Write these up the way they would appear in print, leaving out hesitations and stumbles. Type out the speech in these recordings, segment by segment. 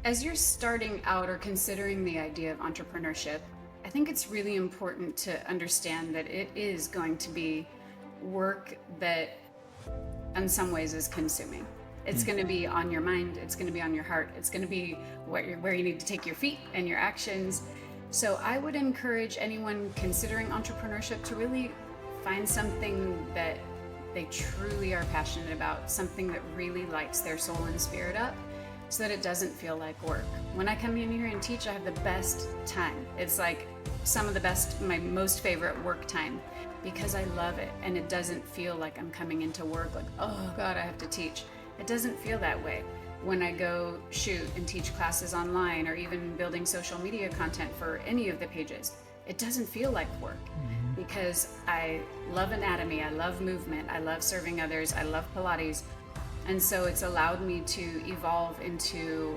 As you're starting out or considering the idea of entrepreneurship, I think it's really important to understand that it is going to be work that in some ways is consuming. It's Mm. going to be on your mind, it's going to be on your heart, it's going to be where you need to take your feet and your actions. So I would encourage anyone considering entrepreneurship to really find something that they truly are passionate about, something that really lights their soul and spirit up so that it doesn't feel like work. When I come in here and teach, I have the best time. It's like some of the best, my most favorite work time because I love it and it doesn't feel like I'm coming into work like, oh God, I have to teach. It doesn't feel that way when I go shoot and teach classes online or even building social media content for any of the pages. It doesn't feel like work Mhm. because I love anatomy, I love movement, I love serving others, I love Pilates. And so it's allowed me to evolve into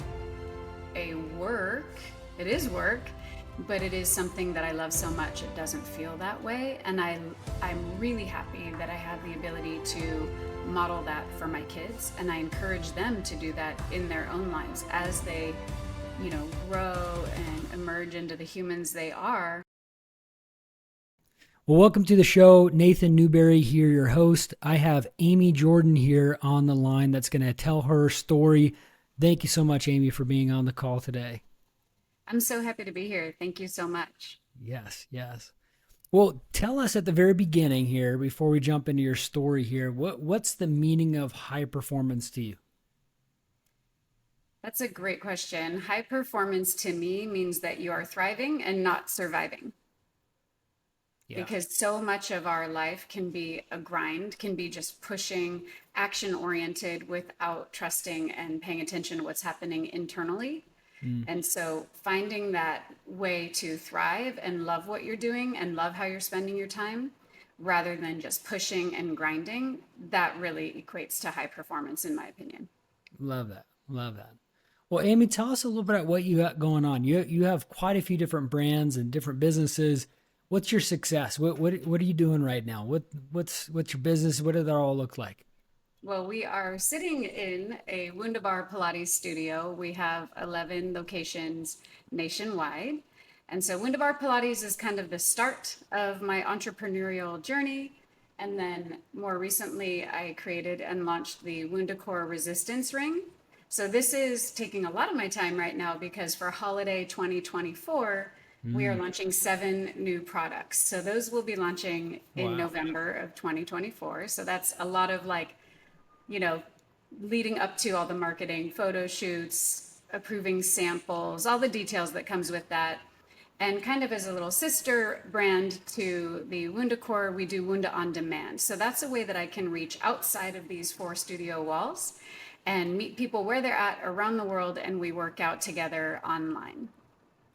a work. It is work, but it is something that I love so much it doesn't feel that way. And I'm really happy that I have the ability to model that for my kids. And I encourage them to do that in their own lives as they, grow and emerge into the humans they are. Well, welcome to the show. Nathan Newberry here, your host. I have Amy Jordan here on the line that's going to tell her story. Thank you so much, Amy, for being on the call today. I'm so happy to be here. Thank you so much. Yes, yes. Well, tell us at the very beginning here, before we jump into your story here, what's the meaning of high performance to you? That's a great question. High performance to me means that you are thriving and not surviving, Yeah. because so much of our life can be a grind, can be just pushing, action oriented without trusting and paying attention to what's happening internally. Mm. And so finding that way to thrive and love what you're doing and love how you're spending your time rather than just pushing and grinding, that really equates to high performance, in my opinion. Love that. Love that. Well, Amy, tell us a little bit about what you got going on. You have quite a few different brands and different businesses. What's your success? What are you doing right now? What's your business? What do they all look like? Well, we are sitting in a Wundabar Pilates studio. We have 11 locations nationwide. And so Wundabar Pilates is kind of the start of my entrepreneurial journey. And then more recently, I created and launched the Wundacore Resistance Ring. So this is taking a lot of my time right now because for holiday 2024, we are Mm, launching 7 new products. So those will be launching in wow. November of 2024. So that's a lot of like, you know, leading up to all the marketing, photo shoots, approving samples, all the details that comes with that. And kind of as a little sister brand to the Wundacore, we do Wunda on Demand. So that's a way that I can reach outside of these 4 studio walls and meet people where they're at around the world, and we work out together online.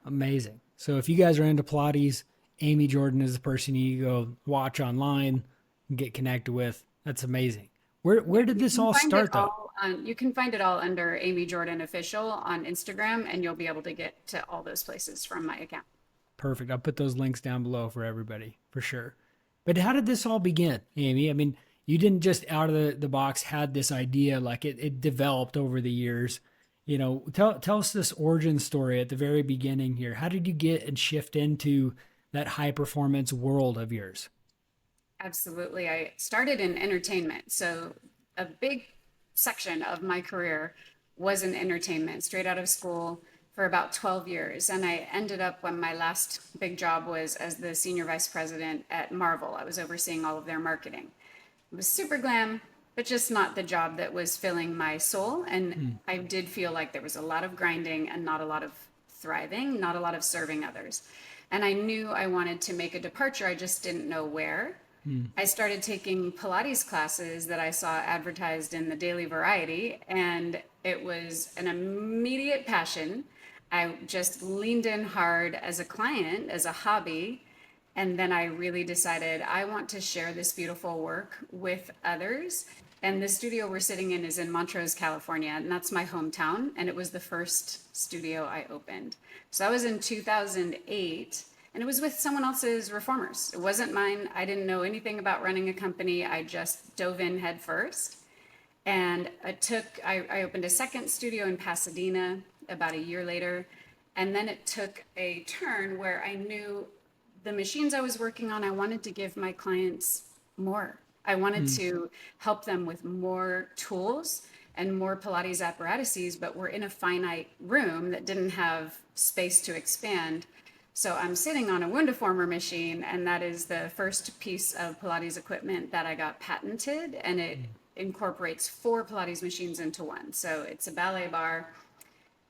Amazing. So if you guys are into Pilates, Amy Jordan is the person you go watch online and get connected with. That's amazing. Where Yeah, did this all start though? you can find it all under Amy Jordan Official on Instagram, and you'll be able to get to all those places from my account. Perfect. I'll put those links down below for everybody for sure. But how did this all begin, Amy? I mean, you didn't just out of the box had this idea, like it developed over the years. Tell us this origin story at the very beginning here. How did you get and shift into that high performance world of yours? Absolutely. I started in entertainment. So a big section of my career was in entertainment, straight out of school for about 12 years. And I ended up when my last big job was as the senior vice president at Marvel. I was overseeing all of their marketing. It was super glam, but just not the job that was filling my soul. And Mm, I did feel like there was a lot of grinding and not a lot of thriving, not a lot of serving others. And I knew I wanted to make a departure. I just didn't know where. mm. I started taking Pilates classes that I saw advertised in the Daily Variety, and it was an immediate passion. I just leaned in hard as a client, as a hobby, and then I really decided I want to share this beautiful work with others. And the studio we're sitting in is in Montrose, California, and that's my hometown. And it was the first studio I opened. So that was in 2008, and it was with someone else's reformers. It wasn't mine. I didn't know anything about running a company. I just dove in head first. And I opened a second studio in Pasadena. about a year later. And then it took a turn where I knew the machines I was working on, I wanted to give my clients more. I wanted Mm. to help them with more tools and more Pilates apparatuses, but we're in a finite room that didn't have space to expand. So I'm sitting on a Wundaformer machine, and that is the first piece of Pilates equipment that I got patented, and it incorporates 4 Pilates machines into one. So it's a ballet bar,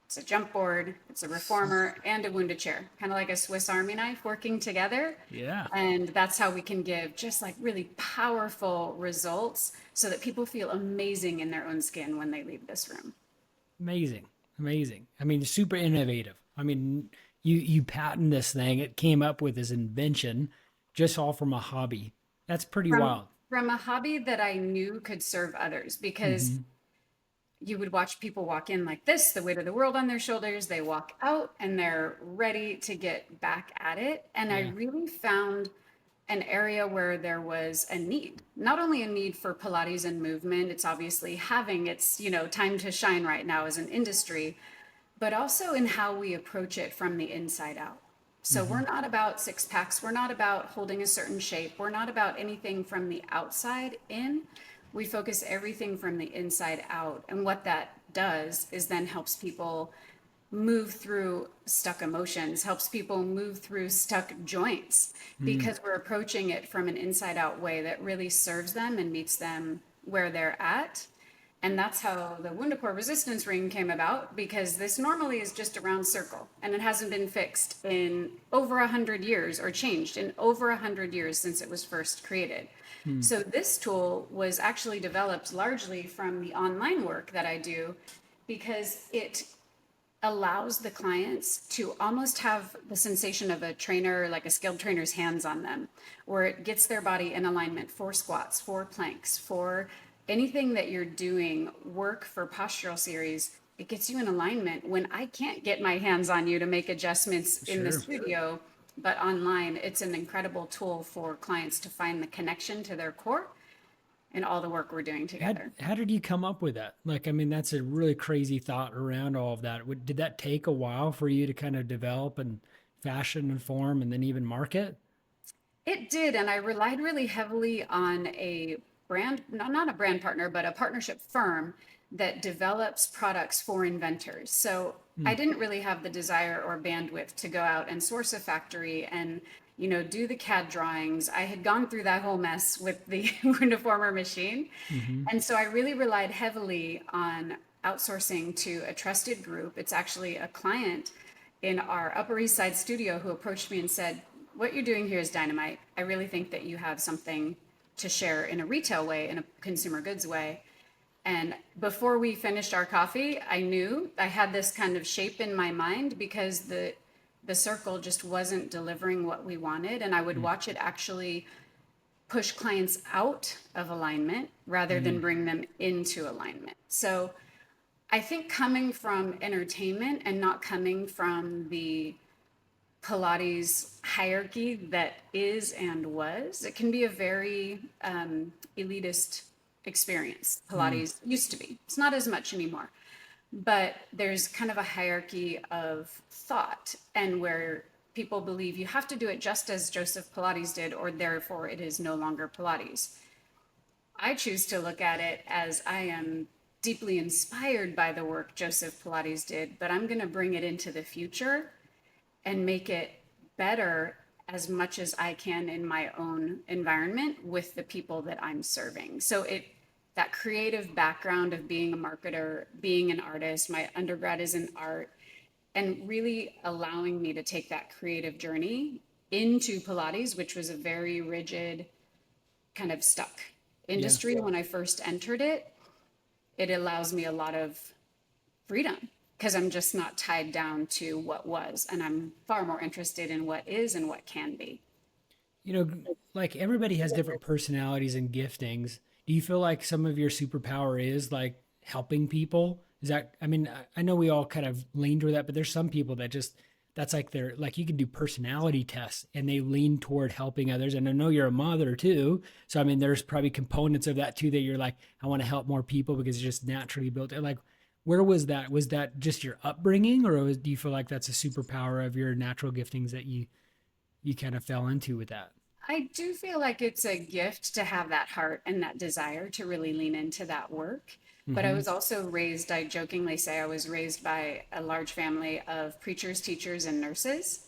it's a jump board, it's a reformer, and a wounded chair, kind of like a Swiss Army knife working together. Yeah. And that's how we can give just like really powerful results so that people feel amazing in their own skin when they leave this room. Amazing. Amazing. I mean, super innovative. I mean, you patent this thing. It came up with this invention just all from a hobby. That's pretty From wild. from a hobby that I knew could serve others, because Hmm. you would watch people walk in like this, the weight of the world on their shoulders. They walk out and they're ready to get back at it. And I Yeah. really found an area where there was a need, not only a need for Pilates and movement. It's obviously having its, time to shine right now as an industry, but also in how we approach it from the inside out. So we're Hmm. not about six packs. We're not about holding a certain shape. We're not about anything from the outside in. We focus everything from the inside out. And what that does is then helps people move through stuck emotions, helps people move through stuck joints, Mm. because we're approaching it from an inside out way that really serves them and meets them where they're at. And that's how the Wundacore resistance ring came about, because this normally is just a round circle and it hasn't been fixed in over 100 years, or changed in over 100 years since it was first created. Mm. So this tool was actually developed largely from the online work that I do, because it allows the clients to almost have the sensation of a trainer, like a skilled trainer's hands on them, where it gets their body in alignment for squats, for planks, for anything that you're doing, work for postural series. It gets you in alignment when I can't get my hands on you to make adjustments in the Sure. studio, but online. It's an incredible tool for clients to find the connection to their core and all the work we're doing How, together. how did you come up with that? Like, I mean, that's a really crazy thought around all of that. Did that take a while for you to kind of develop and fashion and form and then even market? It did, and I relied really heavily on a brand, not a brand partner, but a partnership firm that develops products for inventors. So I Mm. didn't really have the desire or bandwidth to go out and source a factory and, do the CAD drawings. I had gone through that whole mess with the Wunderformer machine. Hmm. And so I really relied heavily on outsourcing to a trusted group. It's actually a client in our Upper East Side studio who approached me and said, "What you're doing here is dynamite. I really think that you have something to share in a retail way, in a consumer goods way." And before we finished our coffee, I knew I had this kind of shape in my mind, because the circle just wasn't delivering what we wanted, and I would Mm. watch it actually push clients out of alignment rather than Mm. bring them into alignment. So I think coming from entertainment and not coming from the Pilates hierarchy that is and was, it can be a very elitist experience. Mm. Pilates used to be. It's not as much anymore. But there's kind of a hierarchy of thought, and where people believe you have to do it just as Joseph Pilates did, or therefore it is no longer Pilates. I choose to look at it as I am deeply inspired by the work Joseph Pilates did, but I'm going to bring it into the future and make it better as much as I can in my own environment with the people that I'm serving. So that creative background of being a marketer, being an artist, my undergrad is in art, and really allowing me to take that creative journey into Pilates, which was a very rigid, kind of stuck Yeah. industry when I first entered it. It allows me a lot of freedom, because I'm just not tied down to what was, and I'm far more interested in what is and what can be. You know, like everybody has different personalities and giftings. Do you feel like some of your superpower is like helping people? Is that, I mean, I know we all kind of lean toward that, but there's some people that just, that's like they're like, you can do personality tests and they lean toward helping others. And I know you're a mother too. So, I mean, there's probably components of that too that you're like, I want to help more people because it's just naturally built. Like, Where was that? Was that just your upbringing, or do you feel like that's a superpower of your natural giftings that you kind of fell into with that? I do feel like it's a gift to have that heart and that desire to really lean into that work. But I Mm-hmm. was also raised, I jokingly say, I was raised by a large family of preachers, teachers, and nurses.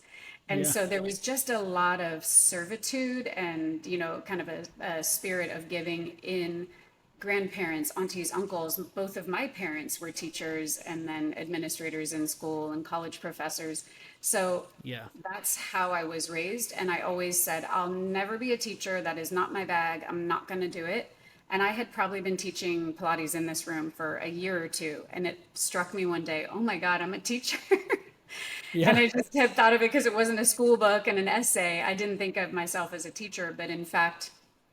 And Yeah. so there was just a lot of servitude and, kind of a spirit of giving in grandparents, aunties, uncles. Both of my parents were teachers and then administrators in school and college professors. So Yeah. that's how I was raised. And I always said, I'll never be a teacher. That is not my bag. I'm not going to do it. And I had probably been teaching Pilates in this room for a year or two. And it struck me one day, oh my God, I'm a teacher. And Yeah. I just had thought of it because it wasn't a school book and an essay. I didn't think of myself as a teacher, but in fact,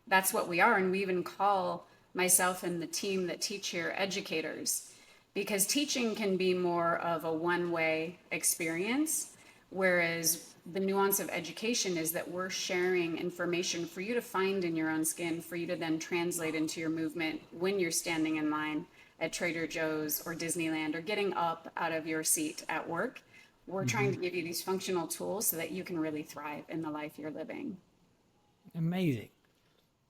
that's what we are. And we even call myself and the team that teach here educators because teaching can be more of a one-way experience, whereas the nuance of education is that we're sharing information for you to find in your own skin, for you to then translate into your movement when you're standing in line at Trader Joe's or Disneyland or getting up out of your seat at work. We're trying Mm-hmm. to give you these functional tools so that you can really thrive in the life you're living. Amazing.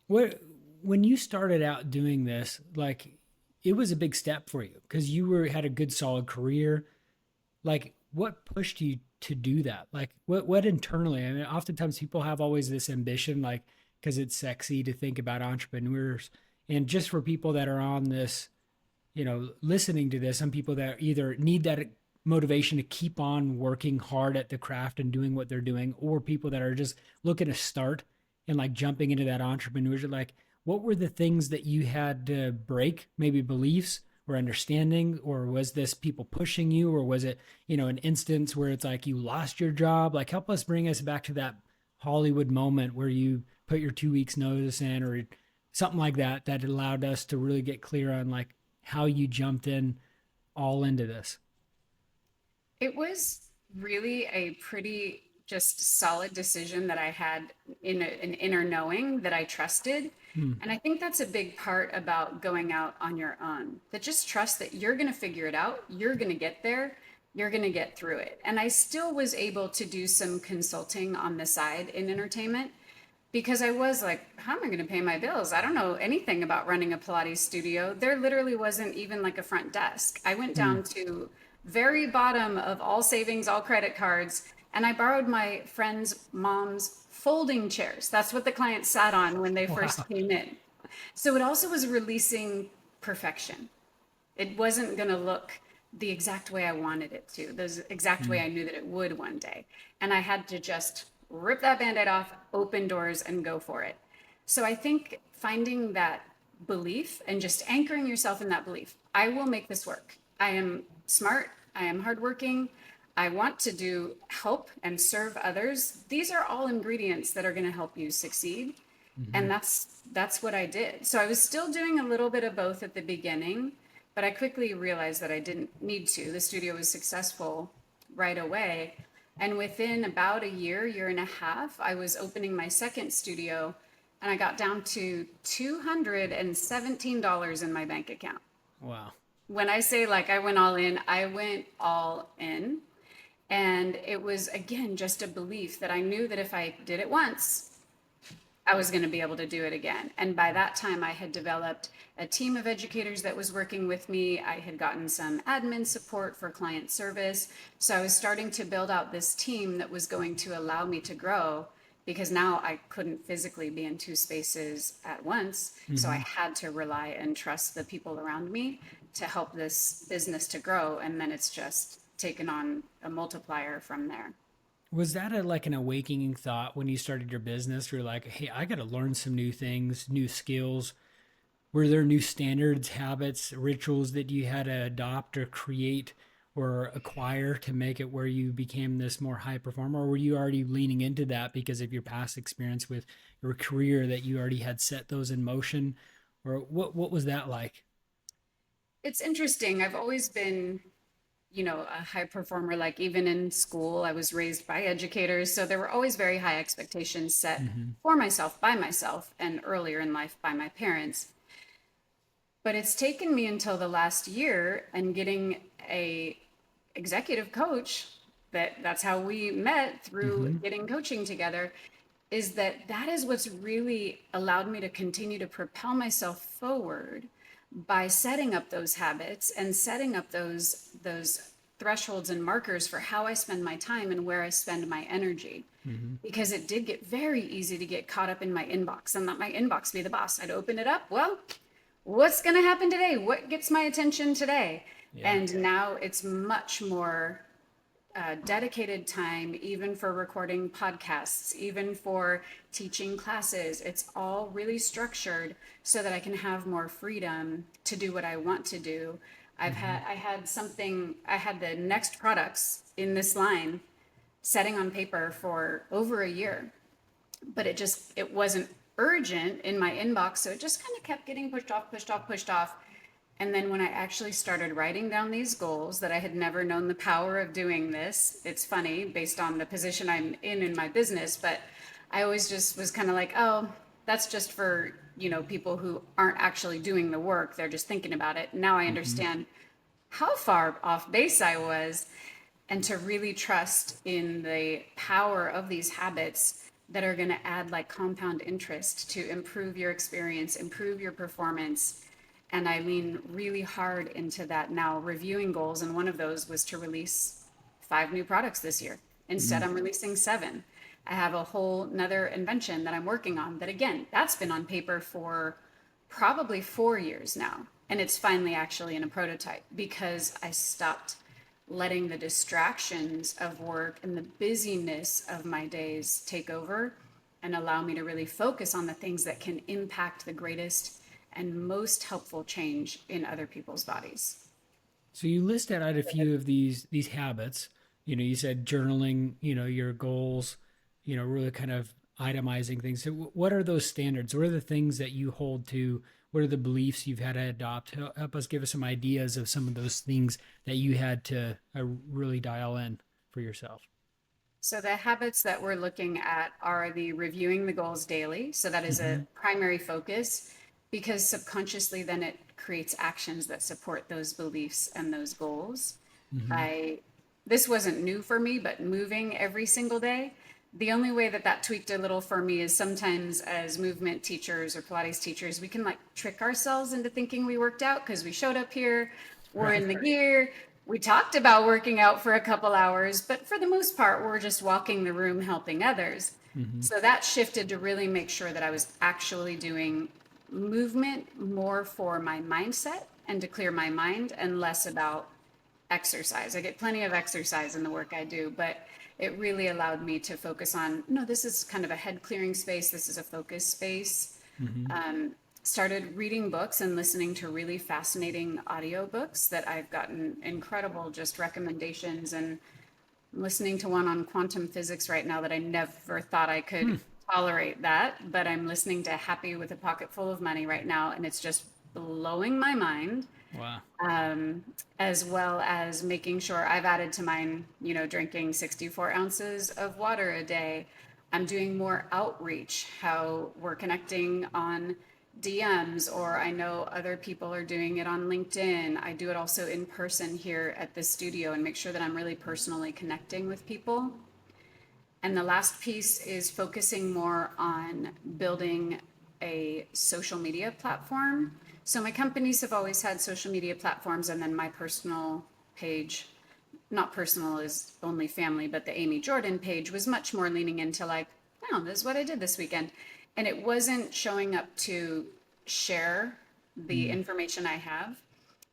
What when you started out doing this, like it was a big step for you because you were had a good solid career. Like what pushed you to do that? Like what internally? I mean, oftentimes people have always this ambition, like because it's sexy to think about entrepreneurs. And just for people that are on this, listening to this, some people that either need that motivation to keep on working hard at the craft and doing what they're doing, or people that are just looking to start and like jumping into that entrepreneurship. Like, what were the things that you had to break? Maybe beliefs or understanding, or was this people pushing you, or was it, an instance where it's like you lost your job? Like, help us bring us back to that Hollywood moment where you put your 2 weeks notice in, or something like that, that allowed us to really get clear on like how you jumped in all into this. It was really a pretty just solid decision that I had in an inner knowing that I trusted. Hmm. And I think that's a big part about going out on your own, that just trust that you're going to figure it out, you're going to get there, you're going to get through it. And I still was able to do some consulting on the side in entertainment because I was like, how am I going to pay my bills? I don't know anything about running a Pilates studio. There literally wasn't even like a front desk. I went Hmm. down to very bottom of all savings, all credit cards, and I borrowed my friend's mom's folding chairs. That's what the client sat on when they Wow. first came in. So it also was releasing perfection. It wasn't going to look the exact way I wanted it to, the exact way Hmm. I knew that it would one day. And I had to just rip that band-aid off, open doors, and go for it. So I think finding that belief and just anchoring yourself in that belief, I will make this work. I am smart, I am hardworking, I want to do help and serve others. These are all ingredients that are going to help you succeed. Hmm. And that's what I did. So I was still doing a little bit of both at the beginning, but I quickly realized that I didn't need to. The studio was successful right away. And within about a year and a half, I was opening my second studio and I got down to $217 in my bank account. Wow. When I say like I went all in, I went all in. And it was, again, just a belief that I knew that if I did it once, I was going to be able to do it again. And by that time, I had developed a team of educators that was working with me. I had gotten some admin support for client service. So I was starting to build out this team that was going to allow me to grow because now I couldn't physically be in two spaces at once. So I Hmm. had to rely and trust the people around me to help this business to grow. And then it's just taken on a multiplier from there. Was that like an awakening thought when you started your business? You're like, hey, I got to learn some new things, new skills. Were there new standards, habits, rituals that you had to adopt or create or acquire to make it where you became this more high performer? Or were you already leaning into that because of your past experience with your career that you already had set those in motion? Or what was that like? It's interesting. I've always been a high performer. Like even in school, I was raised by educators. So there were always very high expectations set Hmm. for myself by myself and earlier in life by my parents. But it's taken me until the last year and getting a executive coach, that's how we met through Mm-hmm. getting coaching together, is that is what's really allowed me to continue to propel myself forward by setting up those habits and setting up those thresholds and markers for how I spend my time and where I spend my energy. Mm-hmm. Because it did get very easy to get caught up in my inbox and let my inbox be the boss. I'd open it up. Well, what's going to happen today? What gets my attention today? Yeah. And now it's much more dedicated time, even for recording podcasts, even for teaching classes. It's all really structured so that I can have more freedom to do what I want to do. Mm-hmm. I had the next products in this line setting on paper for over a year, but it wasn't urgent in my inbox. So it just kind of kept getting pushed off, pushed off, pushed off. And then when I actually started writing down these goals, that I had never known the power of doing this. It's funny based on the position I'm in my business, but I always just was kind of like, oh, that's just for, people who aren't actually doing the work. They're just thinking about it. Now I Mm-hmm. understand how far off base I was, and to really trust in the power of these habits that are going to add like compound interest to improve your experience, improve your performance. And I lean really hard into that now, reviewing goals. And one of those was to release 5 new products this year. Instead, I'm releasing 7. I have a whole nother invention that I'm working on that, again, that's been on paper for probably 4 years now. And it's finally actually in a prototype because I stopped letting the distractions of work and the busyness of my days take over and allow me to really focus on the things that can impact the greatest and most helpful change in other people's bodies. So you listed out a few of these habits. You said journaling, your goals, really kind of itemizing things. So what are those standards? What are the things that you hold to? What are the beliefs you've had to adopt? Help us give us some ideas of some of those things that you had to really dial in for yourself. So the habits that we're looking at are the reviewing the goals daily. So that is a Mm-hmm. primary focus, because subconsciously then it creates actions that support those beliefs and those goals. Mm-hmm. I This wasn't new for me, but moving every single day. The only way that tweaked a little for me is sometimes as movement teachers or Pilates teachers, we can like trick ourselves into thinking we worked out because we showed up here, we're Right. in the gear, we talked about working out for a couple hours, but for the most part, we're just walking the room helping others. Mm-hmm. So that shifted to really make sure that I was actually doing movement more for my mindset and to clear my mind, and less about exercise. I get plenty of exercise in the work I do, but it really allowed me to focus on, no, this is kind of a head clearing space. This is a focus space. Mm-hmm. Started reading books and listening to really fascinating audiobooks that I've gotten incredible just recommendations, and I'm listening to one on quantum physics right now that I never thought I Hmm. could tolerate that, but I'm listening to Happy with a Pocket Full of Money right now, and it's just blowing my mind. Wow. As well as making sure I've added to mine, drinking 64 ounces of water a day. I'm doing more outreach, how we're connecting on DMs, or I know other people are doing it on LinkedIn. I do it also in person here at the studio and make sure that I'm really personally connecting with people. And the last piece is focusing more on building a social media platform. So my companies have always had social media platforms, and then my personal page, not personal is only family, but the Amy Jordan page was much more leaning into like, oh, this is what I did this weekend. And it wasn't showing up to share the Mm. information I have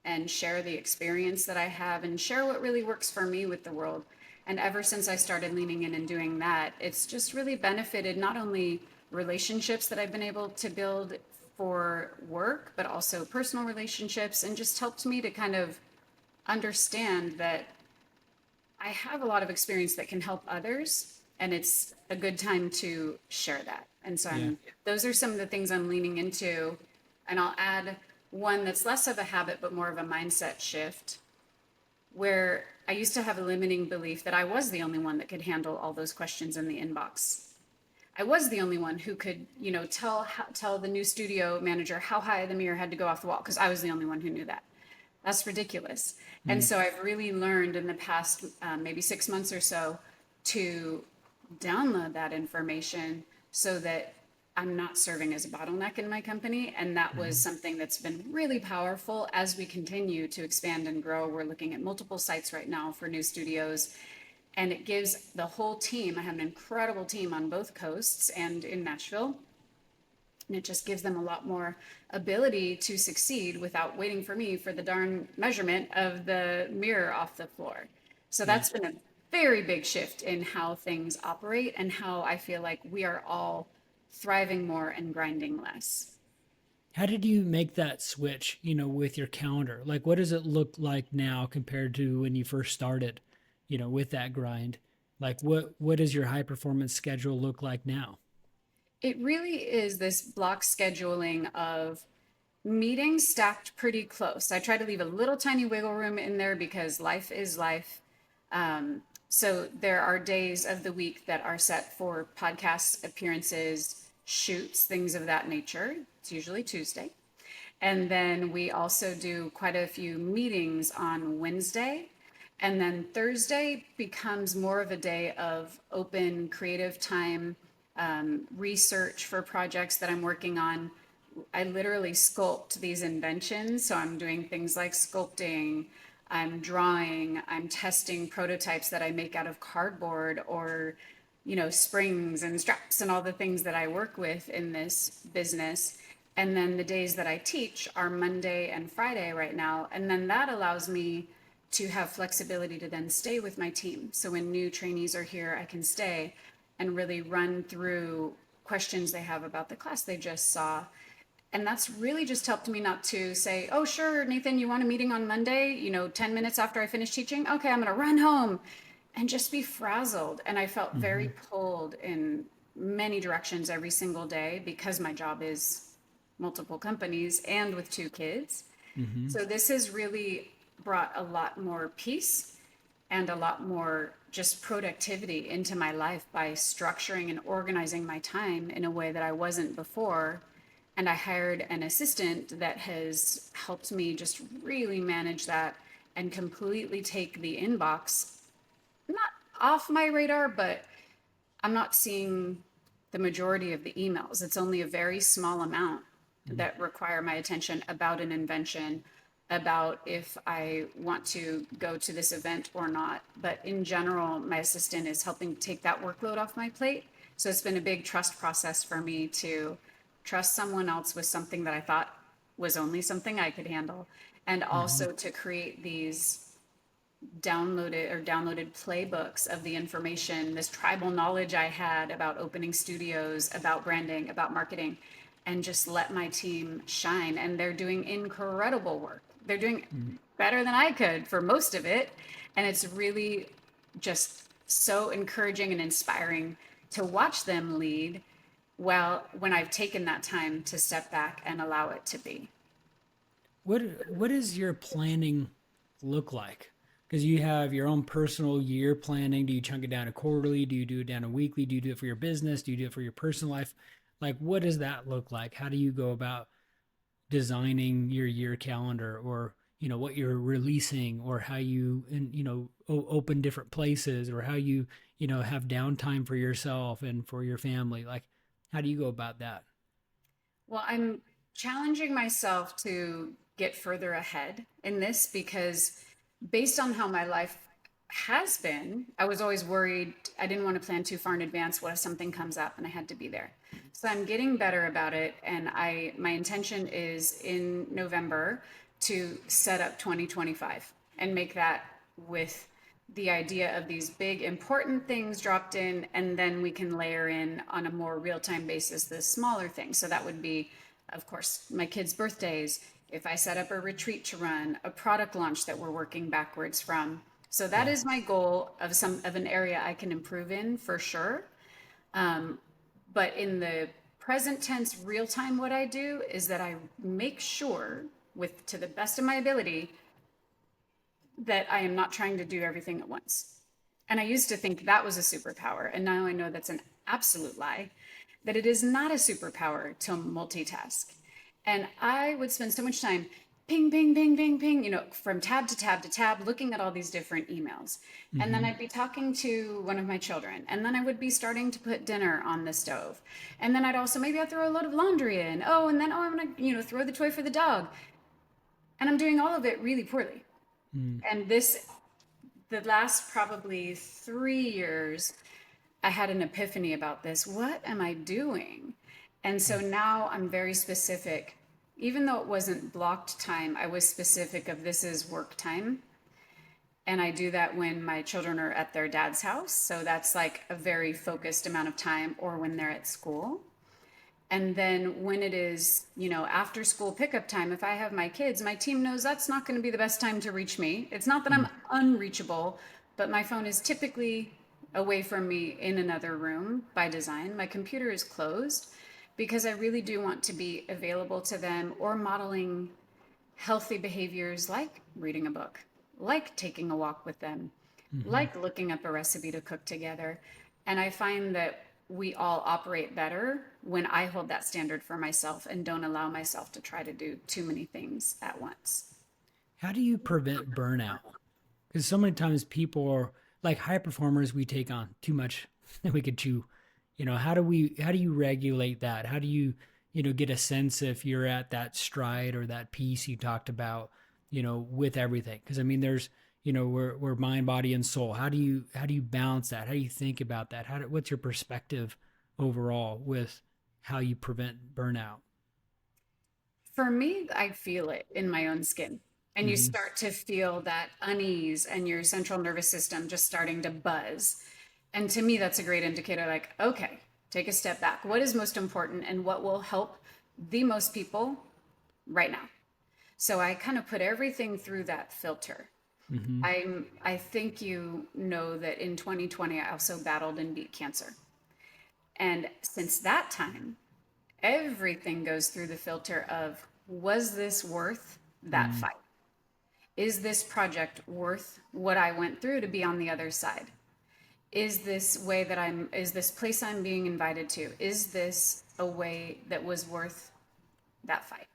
and share the experience that I have and share what really works for me with the world. And ever since I started leaning in and doing that, it's just really benefited not only relationships that I've been able to build for work, but also personal relationships, and just helped me to kind of understand that I have a lot of experience that can help others, and it's a good time to share that. And so Yeah. those are some of the things I'm leaning into. And I'll add one that's less of a habit, but more of a mindset shift, where I used to have a limiting belief that I was the only one that could handle all those questions in the inbox. I was the only one who could, tell the new studio manager how high the mirror had to go off the wall because I was the only one who knew that. That's ridiculous. And Mm. so I've really learned in the past maybe 6 months or so to download that information so that I'm not serving as a bottleneck in my company. And that was Mhm. something that's been really powerful as we continue to expand and grow. We're looking at multiple sites right now for new studios. And it gives the whole team, I have an incredible team on both coasts and in Nashville, and it just gives them a lot more ability to succeed without waiting for me for the darn measurement of the mirror off the floor. So Yeah. that's been a very big shift in how things operate and how I feel like we are all thriving more and grinding less. How did you make that switch, with your calendar? Like, what does it look like now compared to when you first started, with that grind? Like, what does your high performance schedule look like now? It really is this block scheduling of meetings stacked pretty close. I try to leave a little tiny wiggle room in there because life is life. So there are days of the week that are set for podcast appearances, shoots, things of that nature. It's usually Tuesday. And then we also do quite a few meetings on Wednesday. And then Thursday becomes more of a day of open creative time, research for projects that I'm working on. I literally sculpt these inventions. So I'm doing things like sculpting, I'm drawing, I'm testing prototypes that I make out of cardboard or, springs and straps and all the things that I work with in this business. And then the days that I teach are Monday and Friday right now. And then that allows me to have flexibility to then stay with my team. So when new trainees are here, I can stay and really run through questions they have about the class they just saw. And that's really just helped me not to say, oh, sure, Nathan, you want a meeting on Monday, 10 minutes after I finish teaching? Okay, I'm going to run home and just be frazzled. And I felt very Hmm. pulled in many directions every single day because my job is multiple companies and with two kids. Hmm. So this has really brought a lot more peace and a lot more just productivity into my life by structuring and organizing my time in a way that I wasn't before. And I hired an assistant that has helped me just really manage that and completely take the inbox, not off my radar, but I'm not seeing the majority of the emails. It's only a very small amount that require my attention about an invention, about if I want to go to this event or not. But in general, my assistant is helping take that workload off my plate. So it's been a big trust process for me to trust someone else with something that I thought was only something I could handle. And Hmm. also to create these downloaded playbooks of the information, this tribal knowledge I had about opening studios, about branding, about marketing, and just let my team shine. And they're doing incredible work. They're doing better than I could for most of it. And it's really just so encouraging and inspiring to watch them lead well when I've taken that time to step back and allow it to be. What does your planning look like? Because you have your own personal year planning. Do you chunk it down to quarterly? Do you do it down to weekly? Do you do it for your business? Do you do it for your personal life? Like, what does that look like? How do you go about designing your year calendar, or what you're releasing, or how you open different places, or how you have downtime for yourself and for your family? Like, how do you go about that? Well, I'm challenging myself to get further ahead in this because based on how my life has been, I was always worried. I didn't want to plan too far in advance. What if something comes up and I had to be there? So I'm getting better about it. And my intention is in November to set up 2025 and make that with the idea of these big important things dropped in, and then we can layer in on a more real-time basis the smaller things. So that would be, of course, my kids' birthdays, if I set up a retreat to run, a product launch that we're working backwards from. So that Yeah. is my goal of some of an area I can improve in for sure. But in the present tense, real time, what I do is that I make sure, with to the best of my ability, that I am not trying to do everything at once. And I used to think that was a superpower. And now I know that's an absolute lie, that it is not a superpower to multitask. And I would spend so much time ping, ping, ping, ping, ping, from tab to tab to tab, looking at all these different emails. And then Mm-hmm. I'd be talking to one of my children. And then I would be starting to put dinner on the stove. And then I'd also, maybe I'd throw a load of laundry in. Oh, and then, oh, I'm going to, throw the toy for the dog. And I'm doing all of it really poorly. Mm. And the last probably 3 years, I had an epiphany about this. What am I doing? And so now I'm very specific. Even though it wasn't blocked time, I was specific of this is work time. And I do that when my children are at their dad's house. So that's like a very focused amount of time, or when they're at school. And then when it is, after school pickup time, if I have my kids, my team knows that's not going to be the best time to reach me. It's not that I'm unreachable, but my phone is typically away from me in another room by design. My computer is closed because I really do want to be available to them, or modeling healthy behaviors like reading a book, like taking a walk with them, Mm-hmm. like looking up a recipe to cook together. And I find that we all operate better when I hold that standard for myself and don't allow myself to try to do too many things at once. How do you prevent burnout? Because so many times people are like high performers, we take on too much that we could chew. How do you regulate that? How do you, get a sense if you're at that stride or that piece you talked about, with everything? Because I mean, there's, we're mind, body, and soul. How do you balance that? How do you think about that? What's your perspective overall with how you prevent burnout? For me, I feel it in my own skin. And you Mm-hmm. start to feel that unease and your central nervous system just starting to buzz. And to me, that's a great indicator like, okay, take a step back. What is most important and what will help the most people right now? So I kind of put everything through that filter. Mm-hmm. I think you know that in 2020 I also battled and beat cancer. And since that time, everything goes through the filter of, was this worth that Mm-hmm. fight? Is this project worth what I went through to be on the other side? Is this place I'm being invited to, is this a way that was worth that fight?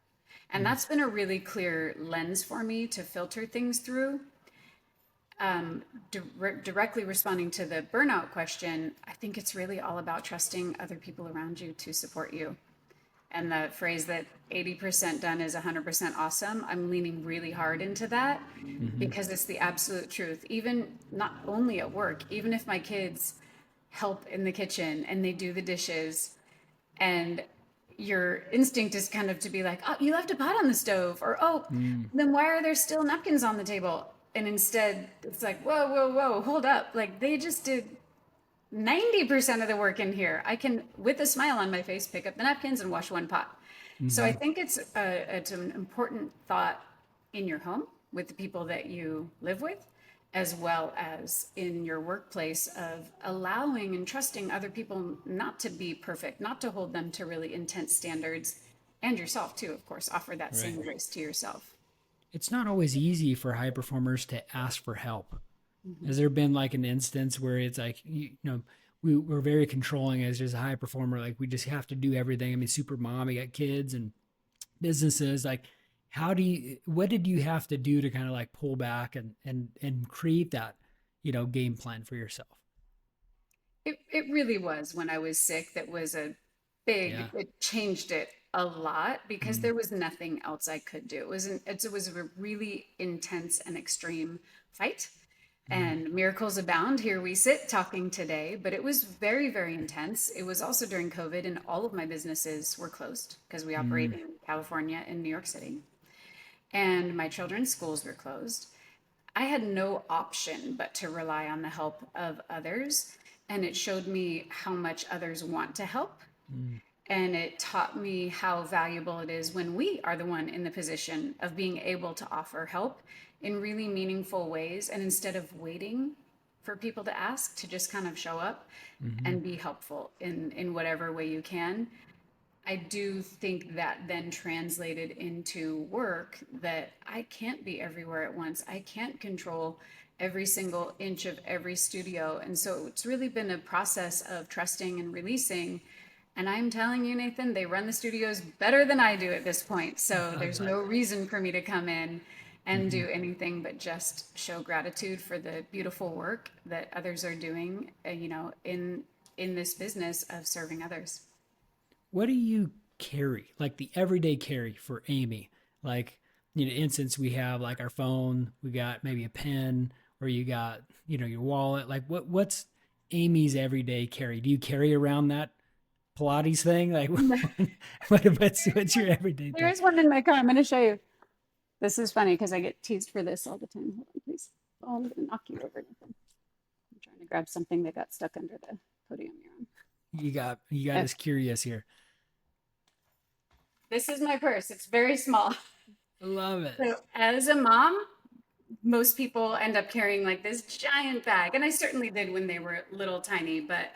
And that's been a really clear lens for me to filter things through. Directly responding to the burnout question, I think it's really all about trusting other people around you to support you. And the phrase that 80% done is 100% awesome, I'm leaning really hard into that, Mm-hmm. because it's the absolute truth. Even not only at work, even if my kids help in the kitchen and they do the dishes, and your instinct is kind of to be like, oh, you left a pot on the stove, or oh, Mm-hmm. then why are there still napkins on the table? And instead, it's like, whoa, whoa, whoa, hold up. Like, they just did 90% of the work in here. I can, with a smile on my face, pick up the napkins and wash one pot. So I Mm-hmm. think it's an important thought in your home with the people that you live with, as well as in your workplace, of allowing and trusting other people not to be perfect, not to hold them to really intense standards, and yourself too, of course, offer that Right. same grace to yourself. It's not always easy for high performers to ask for help. Mm-hmm. Has there been like an instance where it's like, we're very controlling as just a high performer? Like we just have to do everything. I mean, super mom, we got kids and businesses. Like, what did you have to do to kind of like pull back and create that, game plan for yourself? It really was, when I was sick, that was Yeah. it changed it a lot, because Mm, there was nothing else I could do. It was a really intense and extreme fight, mm, and miracles abound. Here we sit talking today, but it was very, very intense. It was also during COVID, and all of my businesses were closed because we operate mm, in California and New York City, and my children's schools were closed. I had no option but to rely on the help of others. And it showed me how much others want to help. mm, And it taught me how valuable it is when we are the one in the position of being able to offer help in really meaningful ways. And instead of waiting for people to ask, to just kind of show up mm-hmm. and be helpful in whatever way you can. I do think that then translated into work, that I can't be everywhere at once. I can't control every single inch of every studio. And so it's really been a process of trusting and releasing. And I'm telling you, Nathan, they run the studios better than I do at this point. So I'm there's glad. no reason for me to come in and Hmm. do anything but just show gratitude for the beautiful work that others are doing, in this business of serving others. What do you carry, like the everyday carry for Amy? Like, instance we have like our phone, we got maybe a pen, or you got, your wallet. Like, what's Amy's everyday carry? Do you carry around that Pilates thing? Like, what's your everyday There thing? is one in my car. I'm going to show you. This is funny because I get teased for this all the time. Hold on, please. Oh, I'm going to knock you over, Nathan. I'm trying to grab something that got stuck under the podium you're on. You got Okay. us curious here. This is my purse. It's very small. I love it. So, as a mom, most people end up carrying like this giant bag. And I certainly did when they were little tiny, but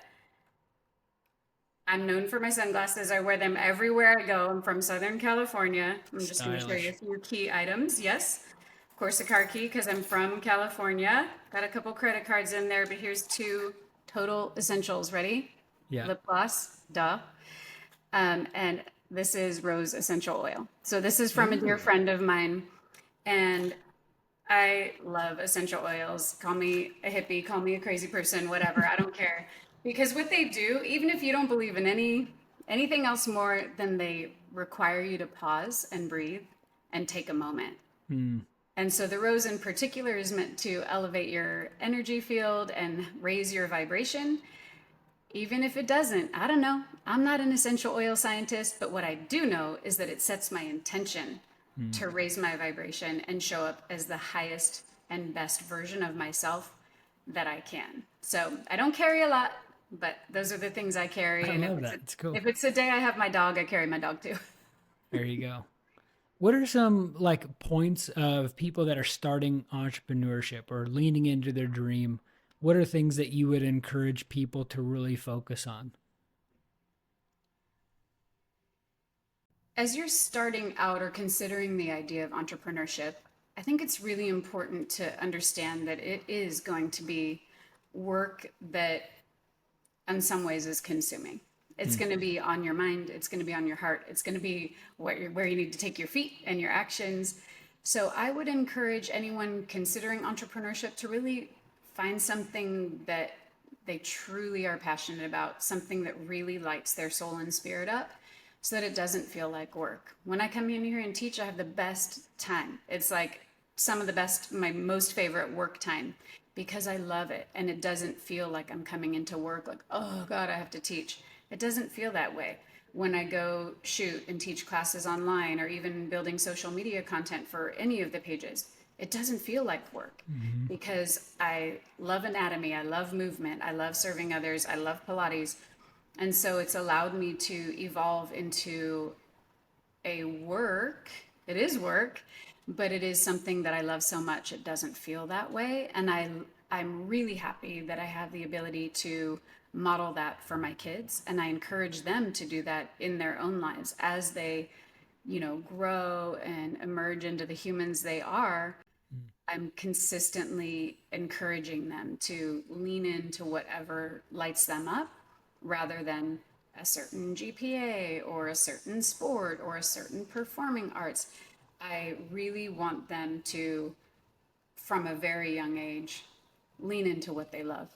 I'm known for my sunglasses. I wear them everywhere I go. I'm from Southern California. I'm just going to show you a Stylish. few key items. Yes, of course, a car key because I'm from California. Got a couple credit cards in there, but here's two total essentials. Ready? Yeah. Lip gloss, duh. And this is rose essential oil. So this is from a dear Ooh. friend of mine. And I love essential oils. Call me a hippie, call me a crazy person, whatever. I don't care. Because what they do, even if you don't believe in anything else more than they require you to pause and breathe and take a moment. Hmm. And so the rose in particular is meant to elevate your energy field and raise your vibration. Even if it doesn't, I don't know. I'm not an essential oil scientist, but what I do know is that it sets my intention Hmm. to raise my vibration and show up as the highest and best version of myself that I can. So I don't carry a lot, but those are the things I carry. I And love that. It's cool. if it's a day I have my dog, I carry my dog too. There you go. What are some like points of people that are starting entrepreneurship or leaning into their dream? What are things that you would encourage people to really focus on? As you're starting out or considering the idea of entrepreneurship, I think it's really important to understand that it is going to be work that in some ways is consuming. It's Hmm. going to be on your mind, it's going to be on your heart, it's going to be where you need to take your feet and your actions. So I would encourage anyone considering entrepreneurship to really find something that they truly are passionate about, something that really lights their soul and spirit up so that it doesn't feel like work. When I come in here and teach, I have the best time. It's like some of the best, my most favorite work time because I love it and it doesn't feel like I'm coming into work like, oh God, I have to teach. It doesn't feel that way. When I go shoot and teach classes online or even building social media content for any of the pages, it doesn't feel like work Hmm. because I love anatomy, I love movement, I love serving others, I love Pilates. And so it's allowed me to evolve into a work. It is work, but it is something that I love so much it doesn't feel that way. And I'm really happy that I have the ability to model that for my kids and I encourage them to do that in their own lives as they, grow and emerge into the humans they are. I'm consistently encouraging them to lean into whatever lights them up rather than a certain GPA or a certain sport or a certain performing arts. I really want them to, from a very young age, lean into what they love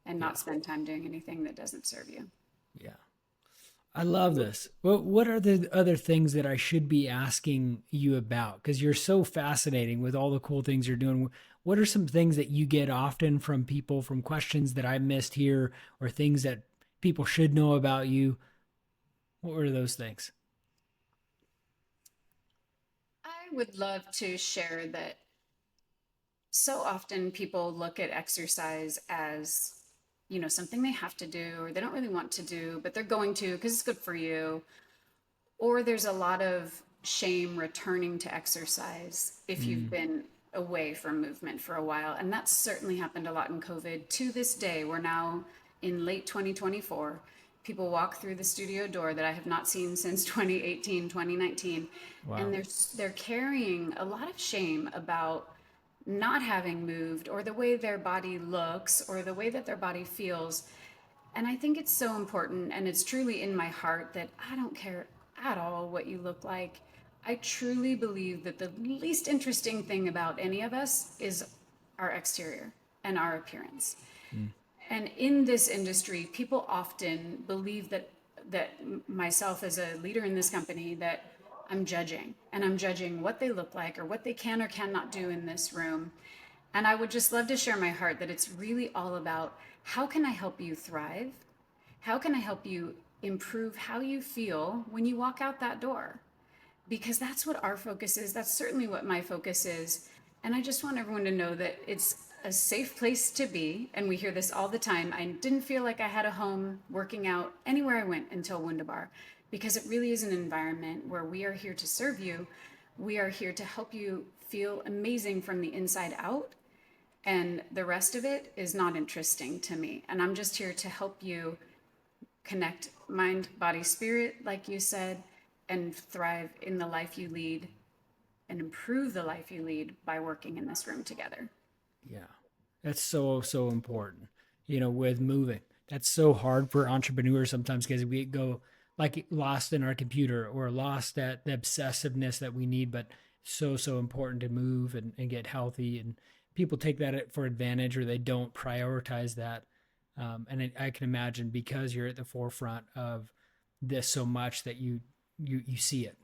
and Yeah. not spend time doing anything that doesn't serve you. Yeah. I love this. Well, what are the other things that I should be asking you about? Because you're so fascinating with all the cool things you're doing. What are some things that you get often from people, from questions that I missed here, or things that people should know about you? What are those things? I would love to share that so often people look at exercise as, something they have to do or they don't really want to do, but they're going to because it's good for you. Or there's a lot of shame returning to exercise if you've Mm. been away from movement for a while. And that's certainly happened a lot in COVID. To this day, we're now in late 2024. People walk through the studio door that I have not seen since 2018, 2019, and Wow. they're carrying a lot of shame about not having moved, or the way their body looks, or the way that their body feels. And I think it's so important, and it's truly in my heart, that I don't care at all what you look like. I truly believe that the least interesting thing about any of us is our exterior and our appearance. Mm. And in this industry, people often believe that myself as a leader in this company, that I'm judging, and I'm judging what they look like or what they can or cannot do in this room. And I would just love to share my heart that it's really all about, how can I help you thrive? How can I help you improve how you feel when you walk out that door? Because that's what our focus is. That's certainly what my focus is. And I just want everyone to know that it's a safe place to be. And we hear this all the time. I didn't feel like I had a home working out anywhere I went until Wundabar, because it really is an environment where we are here to serve you. We are here to help you feel amazing from the inside out. And the rest of it is not interesting to me. And I'm just here to help you connect mind, body, spirit, like you said, and thrive in the life you lead and improve the life you lead by working in this room together. Yeah, that's so important. With moving, that's so hard for entrepreneurs sometimes, because we go like lost in our computer, or lost at the obsessiveness that we need. But so important to move and get healthy. And people take that for advantage, or they don't prioritize that. And I can imagine, because you're at the forefront of this so much, that you see it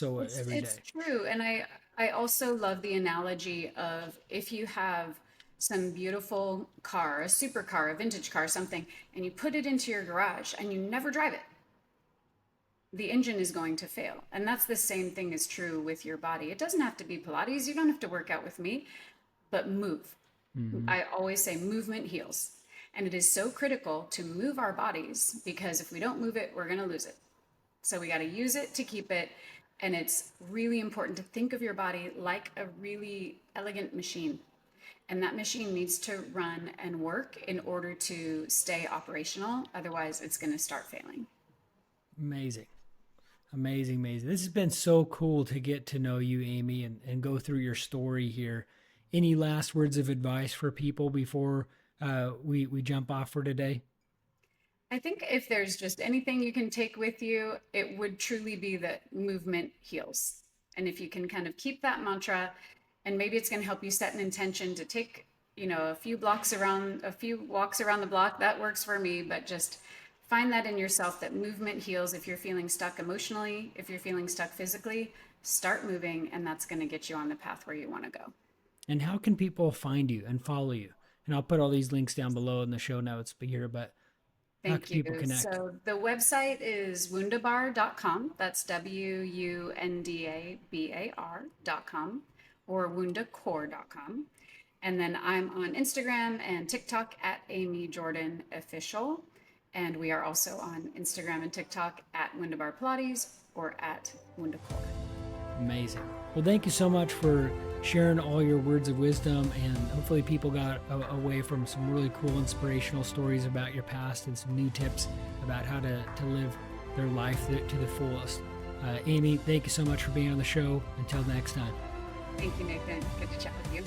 every It's day. true. And I also love the analogy of, if you have some beautiful car, a supercar, a vintage car, something, and you put it into your garage and you never drive it, the engine is going to fail. And that's the same thing is true with your body. It doesn't have to be Pilates. You don't have to work out with me, but move. Mm-hmm. I always say movement heals. And it is so critical to move our bodies, because if we don't move it, we're going to lose it. So we got to use it to keep it. And it's really important to think of your body like a really elegant machine. And that machine needs to run and work in order to stay operational. Otherwise, it's going to start failing. Amazing. Amazing. This has been so cool to get to know you, Amy, and go through your story here. Any last words of advice for people before we jump off for today? I think if there's just anything you can take with you, it would truly be that movement heals. And if you can kind of keep that mantra, and maybe it's going to help you set an intention to take, a few walks around the block, that works for me. But just find that in yourself, that movement heals. If you're feeling stuck emotionally, if you're feeling stuck physically, start moving, and that's going to get you on the path where you want to go. And how can people find you and follow you? And I'll put all these links down below in the show notes here, but how Thank can you. people connect? So the website is wundabar.com. That's WUNDABAR.com, or wundacore.com. And then I'm on Instagram and TikTok at Amy Jordan Official. And we are also on Instagram and TikTok at Wunderbar Pilates or at Wundacore. Amazing. Well, thank you so much for sharing all your words of wisdom, and hopefully people got away from some really cool inspirational stories about your past, and some new tips about how to live their life to the fullest. Amy, thank you so much for being on the show. Until next time. Thank you, Nathan. Good to chat with you.